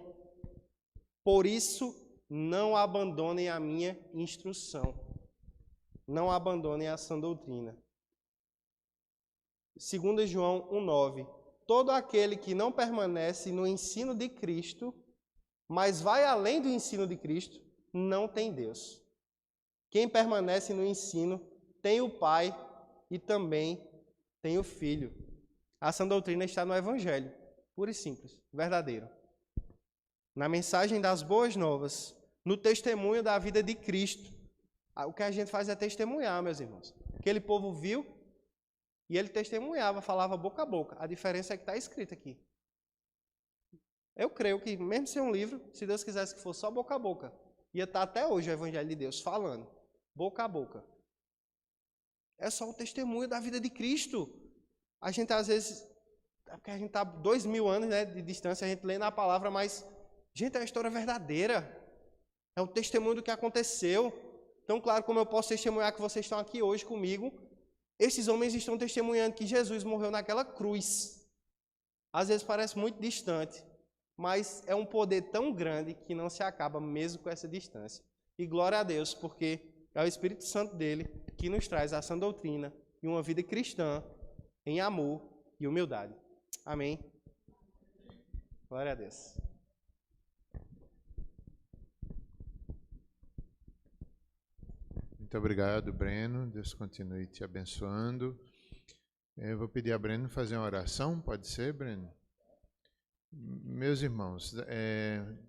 por isso não abandonem a minha instrução. Não abandonem a sã doutrina. 2 João 1:9. Todo aquele que não permanece no ensino de Cristo, mas vai além do ensino de Cristo, não tem Deus. Quem permanece no ensino tem o Pai e também tem o Filho. A sã doutrina está no Evangelho, puro e simples, verdadeiro. Na mensagem das boas novas, no testemunho da vida de Cristo. O que a gente faz é testemunhar, meus irmãos. Aquele povo viu e ele testemunhava, falava boca a boca. A diferença é que está escrito aqui. Eu creio que, mesmo sem um livro, se Deus quisesse que fosse só boca a boca, ia estar até hoje o Evangelho de Deus falando, boca a boca. É só o testemunho da vida de Cristo. A gente, às vezes, porque a gente está 2000 anos, né, de distância, a gente lê na palavra, mas, gente, é a história verdadeira. É o testemunho do que aconteceu. Então, claro, como eu posso testemunhar que vocês estão aqui hoje comigo, esses homens estão testemunhando que Jesus morreu naquela cruz. Às vezes parece muito distante, mas é um poder tão grande que não se acaba mesmo com essa distância. E glória a Deus, porque é o Espírito Santo dele que nos traz a sã doutrina e uma vida cristã em amor e humildade. Amém? Glória a Deus. Muito obrigado, Breno. Deus continue te abençoando. Eu vou pedir a Breno fazer uma oração. Pode ser, Breno? Meus irmãos,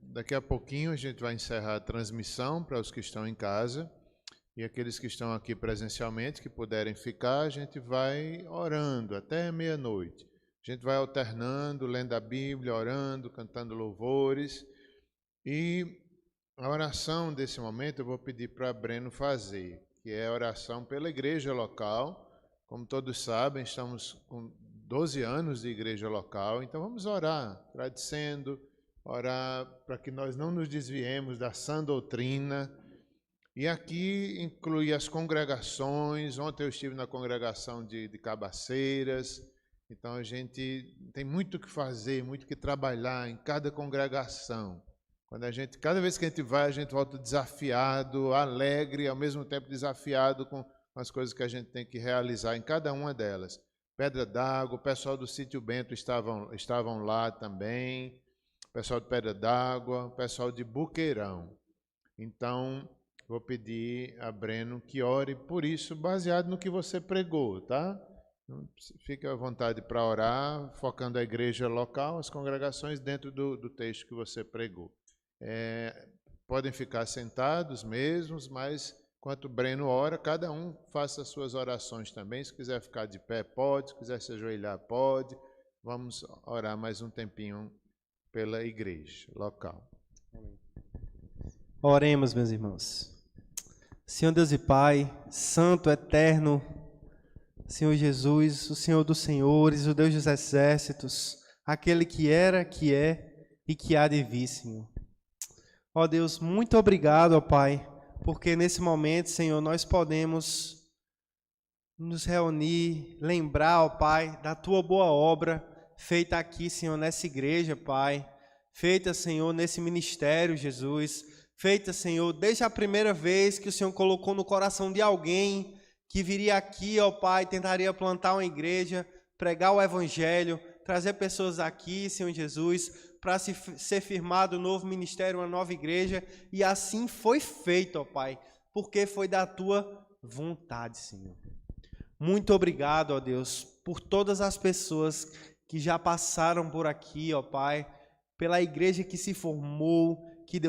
daqui a pouquinho a gente vai encerrar a transmissão para os que estão em casa. E aqueles que estão aqui presencialmente, que puderem ficar, a gente vai orando até meia-noite. A gente vai alternando, lendo a Bíblia, orando, cantando louvores. E a oração desse momento eu vou pedir para Breno fazer, que é a oração pela igreja local. Como todos sabem, estamos com 12 anos de igreja local, então vamos orar, agradecendo, orar para que nós não nos desviemos da sã doutrina. E aqui inclui as congregações. Ontem eu estive na congregação de Cabaceiras, então a gente tem muito o que fazer, muito o que trabalhar em cada congregação. Cada vez que a gente volta desafiado, alegre, ao mesmo tempo desafiado com as coisas que a gente tem que realizar em cada uma delas. Pedra d'Água, o pessoal do Sítio Bento estavam lá também, o pessoal de Pedra d'Água, o pessoal de Buqueirão. Então, vou pedir a Breno que ore por isso, baseado no que você pregou, tá? Fique à vontade para orar, focando a igreja local, as congregações dentro do texto que você pregou. Podem ficar sentados mesmos, mas enquanto o Breno ora, cada um faça as suas orações também. Se quiser ficar de pé, pode. Se quiser se ajoelhar, pode. Vamos orar mais um tempinho pela igreja local. Oremos, meus irmãos. Senhor Deus e Pai, Santo, Eterno, Senhor Jesus, o Senhor dos Senhores, o Deus dos Exércitos, aquele que era, que é e que há de vir, Senhor. Ó Deus, muito obrigado, ó Pai, porque nesse momento, Senhor, nós podemos nos reunir, lembrar, ó Pai, da Tua boa obra feita aqui, Senhor, nessa igreja, Pai, feita, Senhor, nesse ministério, Jesus, feita, Senhor, desde a primeira vez que o Senhor colocou no coração de alguém que viria aqui, ó Pai, tentaria plantar uma igreja, pregar o Evangelho, trazer pessoas aqui, Senhor Jesus, para ser firmado um novo ministério, uma nova igreja, e assim foi feito, ó Pai, porque foi da Tua vontade, Senhor. Muito obrigado, ó Deus, por todas as pessoas que já passaram por aqui, ó Pai, pela igreja que se formou, que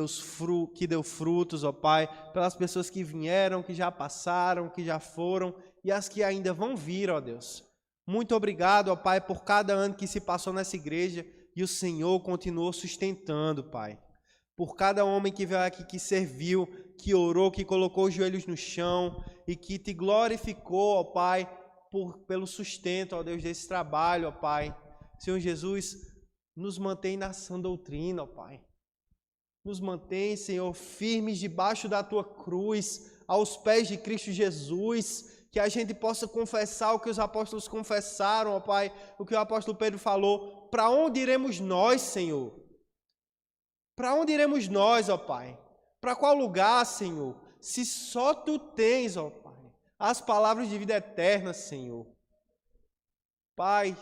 deu frutos, ó Pai, pelas pessoas que vieram, que já passaram, que já foram, e as que ainda vão vir, ó Deus. Muito obrigado, ó Pai, por cada ano que se passou nessa igreja, e o Senhor continuou sustentando, Pai. Por cada homem que veio aqui, que serviu, que orou, que colocou os joelhos no chão, e que te glorificou, ó Pai, pelo sustento, ó Deus, desse trabalho, ó Pai. Senhor Jesus, nos mantém na sã doutrina, ó Pai. Nos mantém, Senhor, firmes debaixo da Tua cruz, aos pés de Cristo Jesus, Que a gente possa confessar o que os apóstolos confessaram, ó Pai, o que o apóstolo Pedro falou. Para onde iremos nós, Senhor? Para onde iremos nós, ó Pai? Para qual lugar, Senhor? Se só Tu tens, ó Pai, as palavras de vida eterna, Senhor. Pai,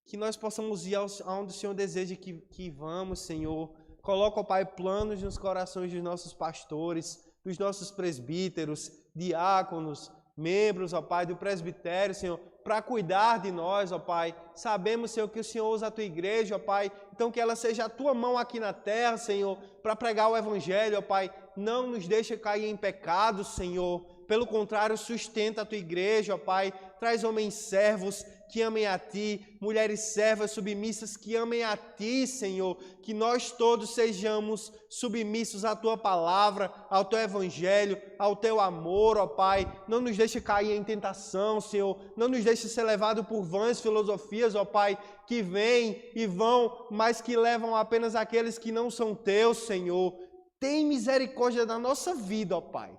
que nós possamos ir aonde o Senhor deseja que vamos, Senhor. Coloca, ó Pai, planos nos corações dos nossos pastores, dos nossos presbíteros, diáconos, membros, ó Pai, do presbitério, Senhor, para cuidar de nós, ó Pai. Sabemos, Senhor, que o Senhor usa a Tua igreja, ó Pai, então que ela seja a Tua mão aqui na terra, Senhor, para pregar o Evangelho, ó Pai. Não nos deixe cair em pecado, Senhor. Pelo contrário, sustenta a Tua igreja, ó Pai. Traz homens servos que amem a Ti, mulheres servas submissas que amem a Ti, Senhor. Que nós todos sejamos submissos à Tua palavra, ao Teu Evangelho, ao Teu amor, ó Pai. Não nos deixe cair em tentação, Senhor. Não nos deixe ser levado por vãs filosofias, ó Pai, que vêm e vão, mas que levam apenas aqueles que não são Teus, Senhor. Tem misericórdia da nossa vida, ó Pai.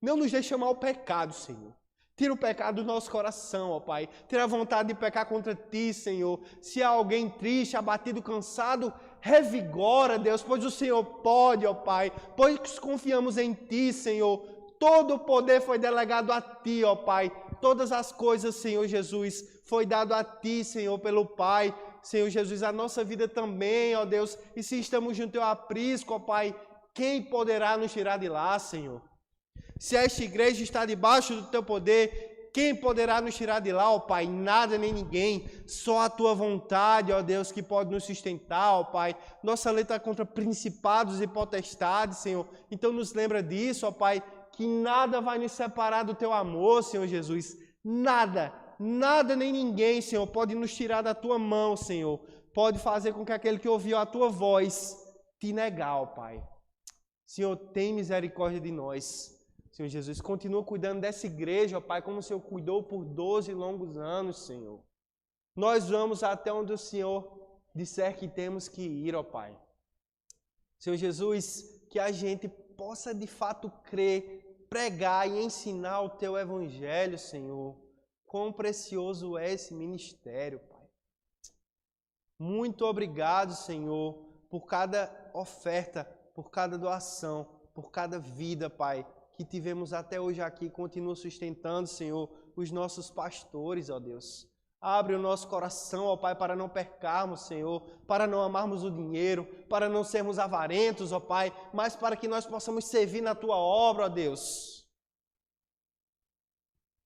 Não nos deixe amar o pecado, Senhor. Tira o pecado do nosso coração, ó Pai. Tira a vontade de pecar contra Ti, Senhor. Se há alguém triste, abatido, cansado, revigora, Deus, pois o Senhor pode, ó Pai. Pois confiamos em Ti, Senhor. Todo o poder foi delegado a Ti, ó Pai. Todas as coisas, Senhor Jesus, foi dado a Ti, Senhor, pelo Pai. Senhor Jesus, a nossa vida também, ó Deus. E se estamos junto ao aprisco, ó Pai, quem poderá nos tirar de lá, Senhor? Se esta igreja está debaixo do Teu poder, quem poderá nos tirar de lá, ó Pai? Nada nem ninguém, só a Tua vontade, ó Deus, que pode nos sustentar, ó Pai. Nossa luta é contra principados e potestades, Senhor. Então nos lembra disso, ó Pai, que nada vai nos separar do Teu amor, Senhor Jesus. Nada, nada nem ninguém, Senhor, pode nos tirar da Tua mão, Senhor. Pode fazer com que aquele que ouviu a Tua voz te negar, ó Pai. Senhor, tem misericórdia de nós. Senhor Jesus, continua cuidando dessa igreja, ó Pai, como o Senhor cuidou por 12 longos anos, Senhor. Nós vamos até onde o Senhor disser que temos que ir, ó Pai. Senhor Jesus, que a gente possa de fato crer, pregar e ensinar o Teu Evangelho, Senhor. Quão precioso é esse ministério, Pai. Muito obrigado, Senhor, por cada oferta, por cada doação, por cada vida, Pai, que tivemos até hoje aqui, continua sustentando, Senhor, os nossos pastores, ó Deus. Abre o nosso coração, ó Pai, para não pecarmos, Senhor, para não amarmos o dinheiro, para não sermos avarentos, ó Pai, mas para que nós possamos servir na Tua obra, ó Deus.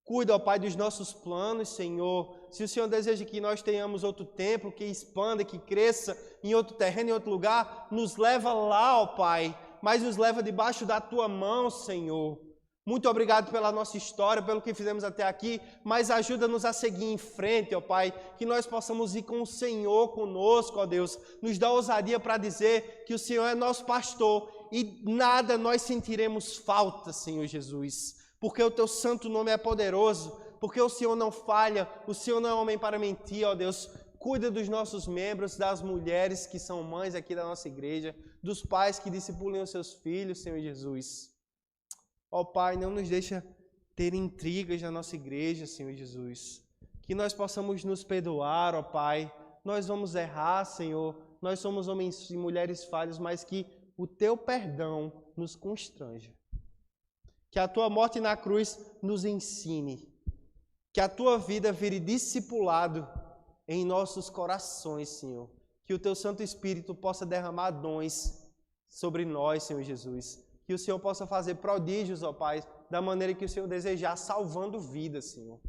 Cuida, ó Pai, dos nossos planos, Senhor. Se o Senhor deseja que nós tenhamos outro templo, que expanda, que cresça em outro terreno, em outro lugar, nos leva lá, ó Pai, mas nos leva debaixo da Tua mão, Senhor. Muito obrigado pela nossa história, pelo que fizemos até aqui, mas ajuda-nos a seguir em frente, ó Pai, que nós possamos ir com o Senhor conosco, ó Deus. Nos dá ousadia para dizer que o Senhor é nosso pastor e nada nós sentiremos falta, Senhor Jesus, porque o Teu santo nome é poderoso, porque o Senhor não falha, o Senhor não é homem para mentir, ó Deus. Cuida dos nossos membros, das mulheres que são mães aqui da nossa igreja, dos pais que discipulam os seus filhos, Senhor Jesus. Ó Pai, não nos deixa ter intrigas na nossa igreja, Senhor Jesus. Que nós possamos nos perdoar, ó Pai. Nós vamos errar, Senhor. Nós somos homens e mulheres falhos, mas que o Teu perdão nos constranja. Que a Tua morte na cruz nos ensine. Que a Tua vida vire discipulado em nossos corações, Senhor. Que o Teu Santo Espírito possa derramar dons sobre nós, Senhor Jesus. Que o Senhor possa fazer prodígios, ó Pai, da maneira que o Senhor desejar, salvando vidas, Senhor.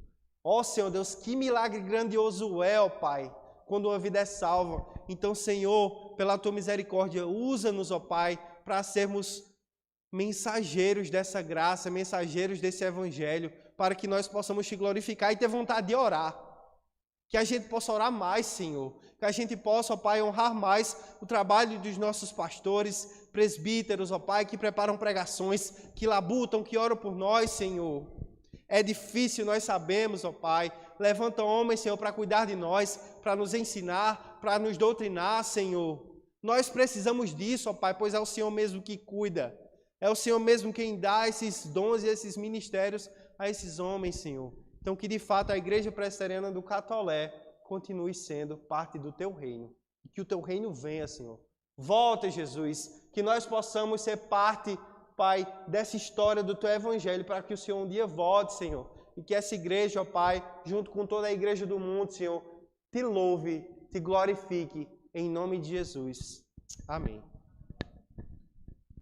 Ó Senhor Deus, que milagre grandioso é, ó Pai, quando uma vida é salva. Então, Senhor, pela Tua misericórdia, usa-nos, ó Pai, para sermos mensageiros dessa graça, mensageiros desse Evangelho, para que nós possamos Te glorificar e ter vontade de orar. Que a gente possa orar mais, Senhor. Que a gente possa, ó Pai, honrar mais o trabalho dos nossos pastores, presbíteros, ó Pai, que preparam pregações, que labutam, que oram por nós, Senhor. É difícil, nós sabemos, ó Pai. Levanta homens, Senhor, para cuidar de nós, para nos ensinar, para nos doutrinar, Senhor. Nós precisamos disso, ó Pai, pois é o Senhor mesmo que cuida. É o Senhor mesmo quem dá esses dons e esses ministérios a esses homens, Senhor. Então, que de fato a Igreja Presbiteriana do Catolé continue sendo parte do Teu reino. E que o Teu reino venha, Senhor. Volta, Jesus, que nós possamos ser parte, Pai, dessa história do Teu Evangelho, para que o Senhor um dia volte, Senhor. E que essa igreja, ó Pai, junto com toda a igreja do mundo, Senhor, te louve, te glorifique, em nome de Jesus. Amém.